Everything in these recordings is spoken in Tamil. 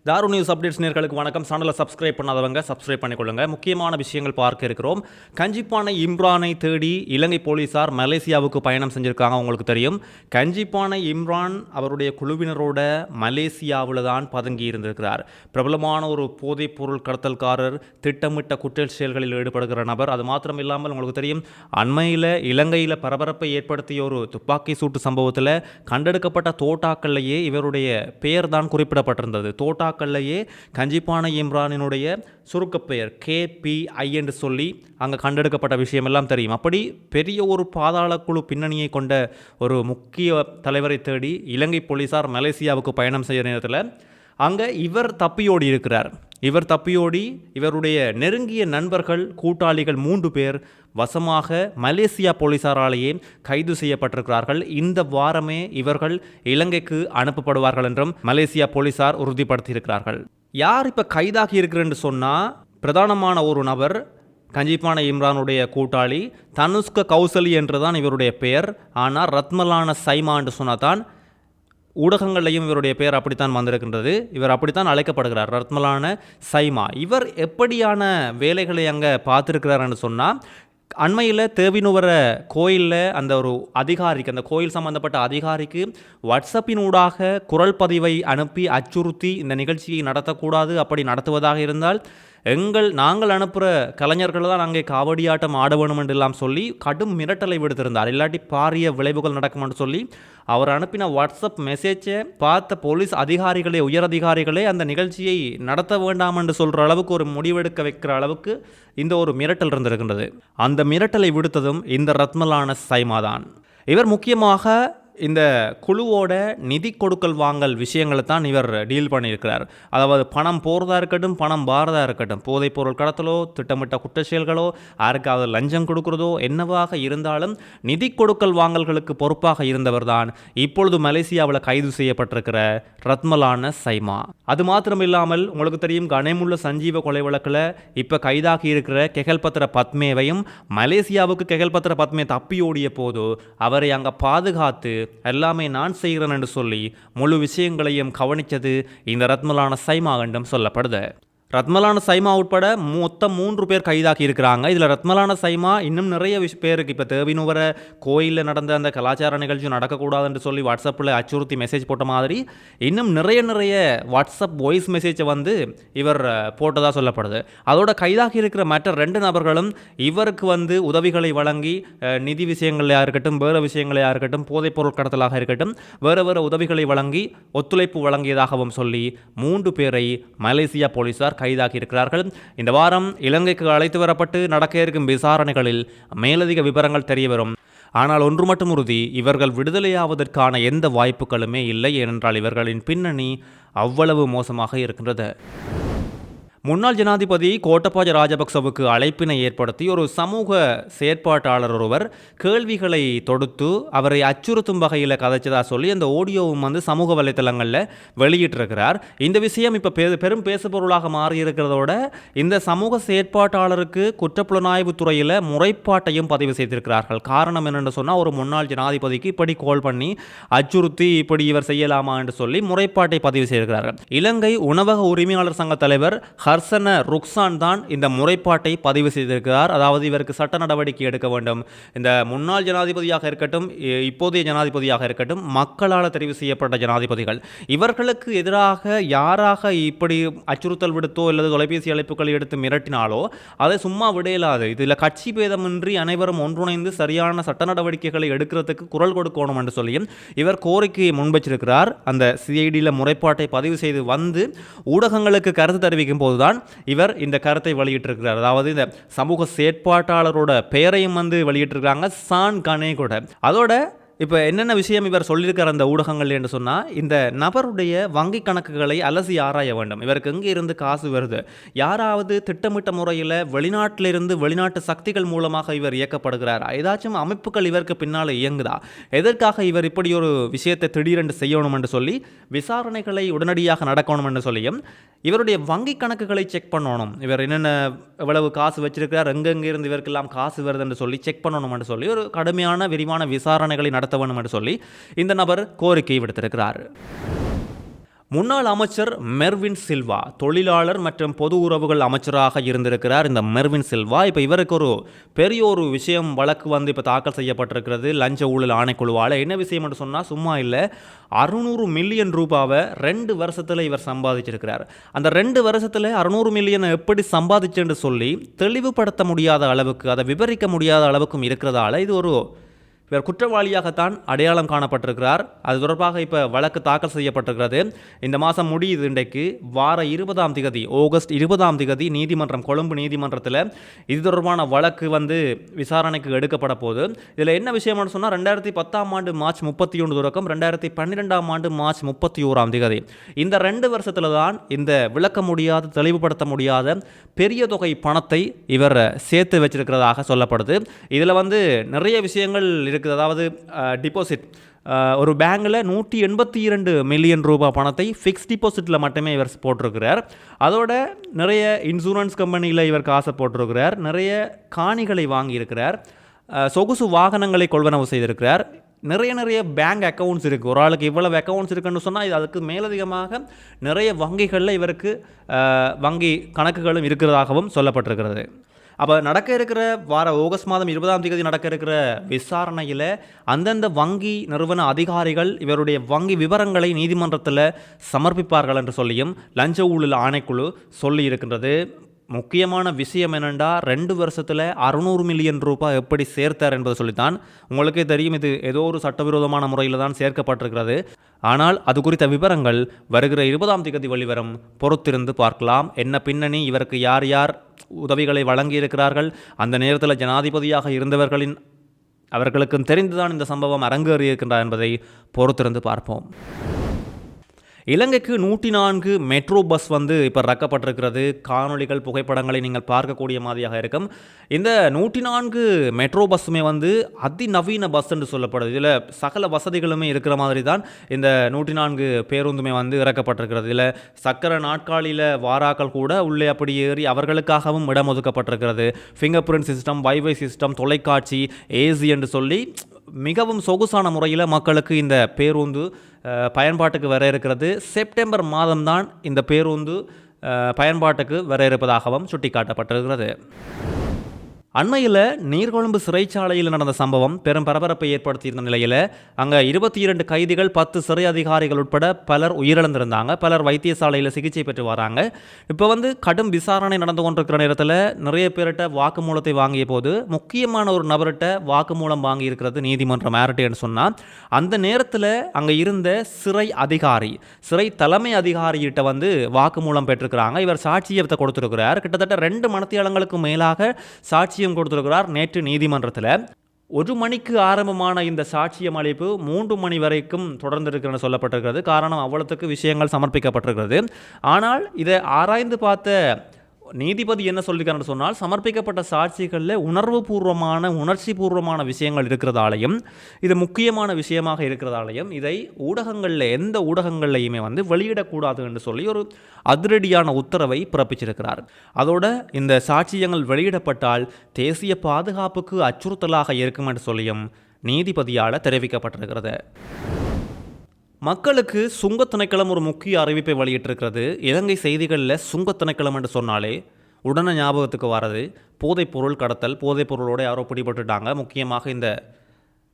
தாரு நியூஸ் அப்டேட்ஸ் நேர்களுக்கு வணக்கம். சேனலை சப்ஸ்கிரைப் பண்ணாதவங்க சப்ஸ்கிரைப் பண்ணிக்கொள்ளுங்க. முக்கியமான விஷயங்கள் பார்க்க இருக்கிறோம். கஞ்சிப்பானை இம்ரானை தேடி இலங்கை போலீசார் மலேசியாவுக்கு பயணம் செஞ்சுருக்காங்க. உங்களுக்கு தெரியும், கஞ்சிப்பானை இம்ரான் அவருடைய குழுவினரோட மலேசியாவில் தான் பதுங்கி இருந்திருக்கிறார். பிரபலமான ஒரு போதைப் பொருள் கடத்தல்காரர், திட்டமிட்ட குற்ற செயல்களில் ஈடுபடுகிற நபர். அது மாத்திரம் இல்லாமல் உங்களுக்கு தெரியும், அண்மையில் இலங்கையில் பரபரப்பை ஏற்படுத்திய ஒரு துப்பாக்கி சூட்டு சம்பவத்தில் கண்டெடுக்கப்பட்ட தோட்டாக்கள்லேயே இவருடைய பெயர் தான் குறிப்பிடப்பட்டிருந்தது. தோட்டாக்கள்லேயே கஞ்சிப்பானை இம்ரானினுடைய சுருக்கப்பெயர் KPI என்று சொல்லி அங்கே கண்டெடுக்கப்பட்ட விஷயம் எல்லாம் தெரியும். அப்படி பெரிய ஒரு பாதாள குழு பின்னணியை கொண்ட ஒரு முக்கிய தலைவரை தேடி இலங்கை போலீசார் மலேசியாவுக்கு பயணம் செய்கிற நேரத்தில் அங்கே இவர் தப்பியோடி இருக்கிறார். இவர் தப்பியோடி இவருடைய நெருங்கிய நண்பர்கள், கூட்டாளிகள் 3 பேர் வசமாக மலேசியா போலீசாராலேயே கைது செய்யப்பட்டிருக்கிறார்கள். இந்த வாரமே இவர்கள் இலங்கைக்கு அனுப்பப்படுவார்கள் என்றும் மலேசியா போலீசார் உறுதிப்படுத்தியிருக்கிறார்கள். யார் இப்போ கைதாகி இருக்கிறன்னு சொன்னால், பிரதானமான ஒரு நபர் கஞ்சிப்பானை இம்ரானுடைய கூட்டாளி தனுஷ்க கௌசலி என்றுதான் இவருடைய பெயர். ஆனால் ரத்மலான சைமா என்று சொன்னதான் ஊடகங்கள்லையும் இவருடைய பெயர் அப்படித்தான் வந்திருக்கின்றது. இவர் அப்படித்தான் அழைக்கப்படுகிறார், ரத்மலான சைமா. இவர் எப்படியான வேலைகளை அங்கே பார்த்துருக்கிறார்னு சொன்னால், அண்மையில் தேவினுவர கோயிலில் அந்த ஒரு அதிகாரிக்கு, அந்த கோயில் சம்பந்தப்பட்ட அதிகாரிக்கு வாட்ஸ்அப்பினூடாக குரல் பதிவை அனுப்பி அச்சுறுத்தி இந்த நிகழ்ச்சியை நடத்தக்கூடாது, அப்படி நடத்துவதாக இருந்தால் நாங்கள் அனுப்புகிற கலைஞர்கள் தான் அங்கே காவடியாட்டம் ஆட வேணும் என்றெல்லாம் சொல்லி கடும் மிரட்டலை விடுத்திருந்தார். இல்லாட்டி பாரிய விளைவுகள் நடக்கும் என்று சொல்லி அவர் அனுப்பின வாட்ஸ்அப் மெசேஜை பார்த்த போலீஸ் அதிகாரிகளே, உயர் அதிகாரிகளே அந்த நிகழ்ச்சியை நடத்த வேண்டாம் என்று சொல்கிற அளவுக்கு, ஒரு முடிவெடுக்க வைக்கிற அளவுக்கு இந்த ஒரு மிரட்டல் இருந்திருக்கின்றது. அந்த மிரட்டலை விடுத்ததும் இந்த ரத்மலான சைமா தான். இவர் முக்கியமாக இந்த குழுவோட நிதி கொடுக்கல் வாங்கல் விஷயங்களை தான் இவர் டீல் பண்ணியிருக்கிறார். அதாவது பணம் போகிறதா இருக்கட்டும், பணம் பாரதா இருக்கட்டும், போதைப் பொருள் கடத்தலோ, திட்டமிட்ட குற்ற செயல்களோ, யாருக்காவது லஞ்சம் கொடுக்கிறதோ, என்னவாக இருந்தாலும் நிதி கொடுக்கல் வாங்கல்களுக்கு பொறுப்பாக இருந்தவர் தான் இப்பொழுது மலேசியாவில் கைது செய்யப்பட்டிருக்கிற ரத்மலான சைமா. அது மாத்திரம் இல்லாமல் உங்களுக்கு தெரியும், கனேமுல்ல சஞ்சீவ கொலை வழக்கில் இப்போ கைதாகி இருக்கிற கெகல்பத்ர பத்மேவையும் மலேசியாவுக்கு கெகல்பத்ர பத்மே தப்பியோடிய போது அவரை அங்கே பாதுகாத்து எல்லாமே நான் செய்கிறேன் என்று சொல்லி முழு விஷயங்களையும் கவனித்தது இந்த ரத்மலான சைமா என்றும் சொல்லப்படுது. ரத்மலான சைமா உட்பட மொத்தம் 3 பேர் கைதாகி இருக்கிறாங்க. இதில் ரத்மலான சைமா இன்னும் நிறைய பேருக்கு, இப்போ தேவினுவர கோயிலில் நடந்த அந்த கலாச்சார நிகழ்ச்சி நடக்கக்கூடாதுன்னு சொல்லி வாட்ஸ்அப்பில் அச்சுறுத்தி மெசேஜ் போட்ட மாதிரி இன்னும் நிறைய வாட்ஸ்அப் வாய்ஸ் மெசேஜை இவர் போட்டதாக சொல்லப்படுது. அதோட கைதாகி இருக்கிற மற்ற 2 நபர்களும் இவருக்கு உதவிகளை வழங்கி, நிதி விஷயங்களையாக இருக்கட்டும், வேறு விஷயங்களையாக இருக்கட்டும், போதைப் பொருள் கடத்தலாக இருக்கட்டும், வேறு உதவிகளை வழங்கி ஒத்துழைப்பு வழங்கியதாகவும் சொல்லி 3 பேரை மலேசியா போலீசார் கைதாகி இருக்கிறார்கள். இந்த வாரம் இலங்கைக்கு அழைத்து வரப்பட்டு நடக்க இருக்கும் விசாரணைகளில் மேலதிக விவரங்கள் தெரிய வரும். ஆனால் ஒன்று மட்டும் உறுதி, இவர்கள் விடுதலையாவதற்கான எந்த வாய்ப்புகளுமே இல்லை. ஏனென்றால் இவர்களின் பின்னணி அவ்வளவு மோசமாக இருக்கின்றது. முன்னாள் ஜனாதிபதி கோட்டபாய ராஜபக்சவுக்கு அழைப்பினை ஏற்படுத்தி ஒரு சமூக செயற்பாட்டாளர் ஒருவர் கேள்விகளை தொடுத்து அவரை அச்சுறுத்தும் வகையில் கதைச்சதா சொல்லி அந்த ஆடியோவும் சமூக வலைத்தளங்களில் வெளியிட்டிருக்கிறார். இந்த விஷயம் இப்போ பெரும் பேசுபொருளாக மாறியிருக்கிறதோட இந்த சமூக செயற்பாட்டாளருக்கு குற்றப்புலனாய்வு துறையில் முறைப்பாட்டையும் பதிவு செய்திருக்கிறார்கள். காரணம் என்னென்னு சொன்னால், ஒரு முன்னாள் ஜனாதிபதிக்கு இப்படி கால் பண்ணி அச்சுறுத்தி இப்படி இவர் செய்யலாமா என்று சொல்லி முறைப்பாட்டை பதிவு செய்திருக்கிறார்கள். இலங்கை உணவக உரிமையாளர் சங்க தலைவர் ஹர்சன ருக்சான் தான் இந்த முறைப்பாட்டை பதிவு செய்திருக்கிறார். அதாவது இவருக்கு சட்ட நடவடிக்கை எடுக்க வேண்டும். இந்த முன்னாள் ஜனாதிபதியாக இருக்கட்டும், இப்போதைய ஜனாதிபதியாக இருக்கட்டும், மக்களால் தெரிவு செய்யப்பட்ட ஜனாதிபதிகள், இவர்களுக்கு எதிராக யாராக இப்படி அச்சுறுத்தல் விடுத்தோ அல்லது தொலைபேசி அழைப்புகளை எடுத்து மிரட்டினாலோ அதை சும்மா விடையிலாது. இதில் கட்சி பேதமின்றி அனைவரும் ஒன்றிணைந்து சரியான சட்ட நடவடிக்கைகளை எடுக்கிறதுக்கு குரல் கொடுக்கணும் என்று சொல்லியும் இவர் கோரிக்கையை முன்வச்சிருக்கிறார். அந்த CIDயில் முறைப்பாட்டை பதிவு செய்து ஊடகங்களுக்கு கருத்து தெரிவிக்கும் போது இவர் இந்த கருத்தை வெளியிட்டிருக்கிறார். அதாவது இந்த சமூக செயற்பாட்டாளரோட பெயரையும் வெளியிட்டிருக்காங்க, சான் கனே கூட. அதோட இப்போ என்னென்ன விஷயம் இவர் சொல்லியிருக்கார் அந்த ஊடகங்கள் என்று சொன்னால், இந்த நபருடைய வங்கி கணக்குகளை அலசி ஆராய வேண்டும். இவருக்கு எங்கே இருந்து காசு வருது, யாராவது திட்டமிட்ட முறையில் வெளிநாட்டிலிருந்து, வெளிநாட்டு சக்திகள் மூலமாக இவர் இயக்கப்படுகிறார், ஏதாச்சும் அமைப்புகள் இவருக்கு பின்னால் இயங்குதா, எதற்காக இவர் இப்படி ஒரு விஷயத்தை திடீரென்று செய்யணும் என்று சொல்லி விசாரணைகளை உடனடியாக நடக்கணும் என்று சொல்லியும் இவருடைய வங்கி கணக்குகளை செக் பண்ணணும். இவர் என்னென்ன எவ்வளவு காசு வச்சிருக்கிறார், எங்கெங்கே இருந்து இவருக்கெல்லாம் காசு வருது என்று சொல்லி செக் பண்ணணும் என்று சொல்லி ஒரு கடுமையான விரிவான விசாரணைகளை நடத்த வேண்டும் என்று சொல்லி இந்த நபர் கோரிக்கை விடுத்திருக்கிறார். முன்னாள் அமைச்சர் மெர்வின் சில்வா தொழிலாளர் மற்றும் பொது உறவுகள் அமைச்சராக இருந்திருக்கிறார். இந்த மெர்வின் சில்வா இப்போ இவருக்கு ஒரு பெரிய ஒரு விஷயம் வழக்கு வந்து இப்போ தாக்கல் செய்யப்பட்டிருக்கிறது லஞ்ச ஊழல் ஆணைக்குழுவால். என்ன விஷயம் என்று சொன்னால் சும்மா இல்லை, 600 மில்லியன் ரூபாவை 2 வருஷத்தில் இவர் சம்பாதிச்சிருக்கிறார். அந்த 2 வருஷத்தில் 600 மில்லியனை எப்படி சம்பாதிச்சுன்னு சொல்லி தெளிவுபடுத்த முடியாத அளவுக்கு, அதை விவரிக்க முடியாத அளவுக்கும் இருக்கிறதால இது ஒரு இவர் குற்றவாளியாகத்தான் அடையாளம் காணப்பட்டிருக்கிறார். அது தொடர்பாக இப்போ வழக்கு தாக்கல் செய்யப்பட்டிருக்கிறது. இந்த மாதம் முடியுது. இன்றைக்கு வார 20ஆம் தேதி ஆகஸ்ட் 20ஆம் தேதி நீதிமன்றம், கொழும்பு நீதிமன்றத்தில் இது தொடர்பான வழக்கு வந்து விசாரணைக்கு எடுக்கப்பட போகுது. இதில் என்ன விஷயம்னு சொன்னால் 2010ஆம் ஆண்டு மார்ச் 31 தொடக்கம் 2012ஆம் ஆண்டு மார்ச் 31ஆம் தேதி இந்த 2 வருஷத்தில் தான் இந்த விளக்க முடியாத, தெளிவுபடுத்த முடியாத பெரிய தொகை பணத்தை இவர் சேர்த்து வச்சிருக்கிறதாக சொல்லப்படுது. இதில் வந்து நிறைய விஷயங்கள் இருக்குது. அதாவது டிபாசிட், ஒரு பேங்கில் 182 மில்லியன் ரூபாய் பணத்தை ஃபிக்ஸ் டிபாசிட்டில் மட்டுமே இவர் போட்டிருக்கிறார். அதோட நிறைய இன்சூரன்ஸ் கம்பெனியில் இவர் காசை போட்டிருக்கிறார். நிறைய காணிகளை வாங்கியிருக்கிறார். சொகுசு வாகனங்களை கொள்வனவு செய்திருக்கிறார். நிறைய பேங்க் அக்கௌண்ட்ஸ் இருக்குது. ஒரு ஆளுக்கு இவ்வளவு அக்கௌண்ட்ஸ் இருக்குன்னு சொன்னால் இது அதுக்கு மேலதிகமாக நிறைய வங்கிகளில் இவருக்கு வங்கி கணக்குகளும் இருக்கிறதாகவும் சொல்லப்பட்டிருக்கிறது. அப்போ நடக்க இருக்கிற வார ஆகஸ்ட் மாதம் 20ஆம் தேதி நடக்க இருக்கிற விசாரணையில் அந்தந்த வங்கி நிறுவன அதிகாரிகள் இவருடைய வங்கி விவரங்களை நீதிமன்றத்தில் சமர்ப்பிப்பார்கள் என்று சொல்லியும் லஞ்ச ஊழல் ஆணைக்குழு சொல்லி இருக்கின்றது. முக்கியமான விஷயம் என்னென்னா 2 வருஷத்தில் 600 மில்லியன் ரூபாய் எப்படி சேர்த்தார் என்பது சொல்லித்தான். உங்களுக்கே தெரியும், இது ஏதோ ஒரு சட்டவிரோதமான முறையில் தான் சேர்க்கப்பட்டிருக்கிறது. ஆனால் அது குறித்த விவரங்கள் வருகிற 20ஆம் தேதி வெளிவரும். பொறுத்திருந்து பார்க்கலாம். என்ன பின்னணி, இவருக்கு யார் யார் உதவிகளை வழங்கியிருக்கிறார்கள், அந்த நேரத்தில் ஜனாதிபதியாக இருந்தவர்களின் அவர்களுக்கும் தெரிந்துதான் இந்த சம்பவம் அரங்கேறியிருக்கின்றார் என்பதை பொறுத்திருந்து பார்ப்போம். இலங்கைக்கு 104 மெட்ரோ பஸ் வந்து இப்போ ரக்கப்பட்டிருக்கிறது. காணொலிகள், புகைப்படங்களை நீங்கள் பார்க்கக்கூடிய மாதிரியாக இருக்கும். இந்த 104 மெட்ரோ பஸ்ஸுமே வந்து அதிநவீன பஸ் என்று சொல்லப்படுது. இதில் சகல வசதிகளுமே இருக்கிற மாதிரி தான் இந்த 104 பேருந்துமே வந்து இறக்கப்பட்டிருக்கிறது. இதில் சக்கர நாட்காலியில் வாராக்கள் கூட உள்ளே அப்படி ஏறி அவர்களுக்காகவும் இடம் ஒதுக்கப்பட்டிருக்கிறது. Finger print system, wifi system, தொலைக்காட்சி, ஏசி என்று சொல்லி மிகவும் சொகுசான முறையில் மக்களுக்கு இந்த பேருந்து பயன்பாட்டுக்கு வர இருக்கிறது. செப்டம்பர் மாதம்தான் இந்த பேருந்து பயன்பாட்டுக்கு வர இருப்பதாகவும் சுட்டிக்காட்டப்பட்டிருக்கிறது. அண்மையில் நீர்கொழும்பு சிறைச்சாலையில் நடந்த சம்பவம் பெரும் பரபரப்பை ஏற்படுத்தியிருந்த நிலையில் அங்கே 22 கைதிகள், 10 சிறை அதிகாரிகள் உட்பட பலர் உயிரிழந்திருந்தாங்க. பலர் வைத்தியசாலையில் சிகிச்சை பெற்று வராங்க. இப்போ வந்து கடும் விசாரணை நடந்து கொண்டிருக்கிற நேரத்தில் நிறைய பேர்கிட்ட வாக்குமூலத்தை வாங்கிய போது முக்கியமான ஒரு நபர்கிட்ட வாக்குமூலம் வாங்கியிருக்கிறது நீதிமன்றம். யார்கிட்டன்னு சொன்னால் அந்த நேரத்தில் அங்கே இருந்த சிறை அதிகாரி, சிறை தலைமை அதிகாரிகிட்ட வந்து வாக்குமூலம் பெற்றிருக்கிறாங்க. இவர் சாட்சியத்தை கொடுத்திருக்கிறார். கிட்டத்தட்ட 2 மணித்தியாலங்களுக்கு மேலாக சாட்சி கொடுத்திருக்கிறார். நேற்று நீதிமன்றத்தில் 1 மணிக்கு ஆரம்பமான இந்த சாட்சியம் அளிப்பு 3 மணி வரைக்கும் தொடர்ந்திருக்கிறது சொல்லப்பட்டிருக்கிறது. காரணம், அவ்வளவுக்கு விஷயங்கள் சமர்ப்பிக்கப்பட்டிருக்கிறது. ஆனால் இதை ஆராய்ந்து பார்த்த நீதிபதி என்ன சொல்லியிருக்காருன்னு சொன்னால், சமர்ப்பிக்கப்பட்ட சாட்சிகளில் உணர்ச்சி பூர்வமான விஷயங்கள் இருக்கிறதாலையும், இது முக்கியமான விஷயமாக இருக்கிறதாலையும் இதை ஊடகங்களில், எந்த ஊடகங்கள்லையுமே வந்து வெளியிடக்கூடாது என்று சொல்லி ஒரு அதிரடியான உத்தரவை பிறப்பிச்சிருக்கிறார். அதோட இந்த சாட்சியங்கள் வெளியிடப்பட்டால் தேசிய பாதுகாப்புக்கு அச்சுறுத்தலாக இருக்கும் என்று சொல்லியும் நீதிபதியால் தெரிவிக்கப்பட்டிருக்கிறது. மக்களுக்கு சுங்க திணைக்களம் ஒரு முக்கிய அறிவிப்பை வெளியிட்டிருக்கிறது. இலங்கை செய்திகளில் சுங்க திணைக்களம் என்று சொன்னாலே உடனே ஞாபகத்துக்கு வர்றது போதைப்பொருள் கடத்தல், போதைப்பொருளோடு யாரோ பிடிபட்டுட்டாங்க, முக்கியமாக இந்த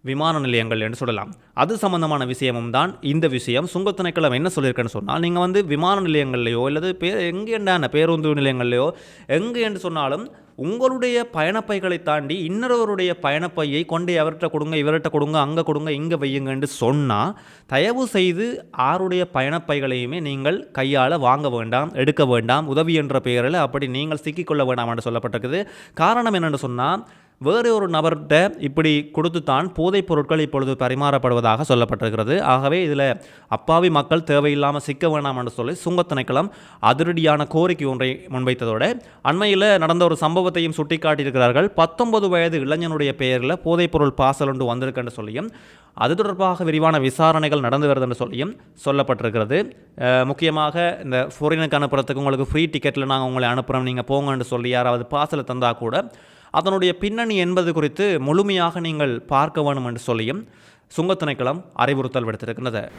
விமான நிலையங்கள் என்று சொல்லலாம். அது சம்பந்தமான விஷயமும் தான் இந்த விஷயம். சுங்க திணைக்களம் என்ன சொல்லியிருக்கேன்னு சொன்னால், நீங்கள் வந்து விமான நிலையங்கள்லையோ அல்லது எங்கேண்டான பேருந்து நிலையங்கள்லையோ எங்கே என்று சொன்னாலும் உங்களுடைய பயணப்பைகளை தாண்டி இன்னொருவருடைய பயணப்பையை கொண்டு அவர்கிட்ட கொடுங்க, இவர்கிட்ட கொடுங்க, அங்கே கொடுங்க, இங்கே வையுங்கன்னு சொன்னால் தயவு செய்து யாருடைய பயணப்பைகளையுமே நீங்கள் கையால் வாங்க வேண்டாம், எடுக்க வேண்டாம். உதவி என்ற பெயரில் அப்படி நீங்கள் சிக்கிக்கொள்ள வேண்டாம் என்று சொல்லப்பட்டிருக்குது. காரணம் என்னென்னு சொன்னால், வேறு ஒரு நபர்கிட்ட இப்படி கொடுத்துத்தான் போதைப் பொருட்கள் இப்பொழுது பரிமாறப்படுவதாக சொல்லப்பட்டிருக்கிறது. ஆகவே இதில் அப்பாவி மக்கள் தேவையில்லாமல் சிக்க வேண்டாம் என்று சொல்லி சுங்க திணைக்களம் அதிரடியான கோரிக்கை ஒன்றை முன்வைத்ததோடு அண்மையில் நடந்த ஒரு சம்பவத்தையும் சுட்டிக்காட்டியிருக்கிறார்கள். 19 வயது இளைஞனுடைய பெயரில் போதைப்பொருள் பார்சல் ஒன்று வந்திருக்குன்னு சொல்லியும் அது தொடர்பாக விரிவான விசாரணைகள் நடந்து வருது என்று சொல்லியும் சொல்லப்பட்டிருக்கிறது. முக்கியமாக இந்த ஃபாரினுக்கு அனுப்புறதுக்கு உங்களுக்கு ஃப்ரீ டிக்கெட்டில் நாங்கள் உங்களை அனுப்புகிறோம், நீங்கள் போங்கன்னு சொல்லி யாராவது பார்சலை தந்தால் கூட அதனுடைய பின்னணி என்பது குறித்து முழுமையாக நீங்கள் பார்க்க வேண்டும் என்று சொல்லியும் சுங்க திணைக்களம் அறிவுறுத்தல் விடுத்திருக்கிறது.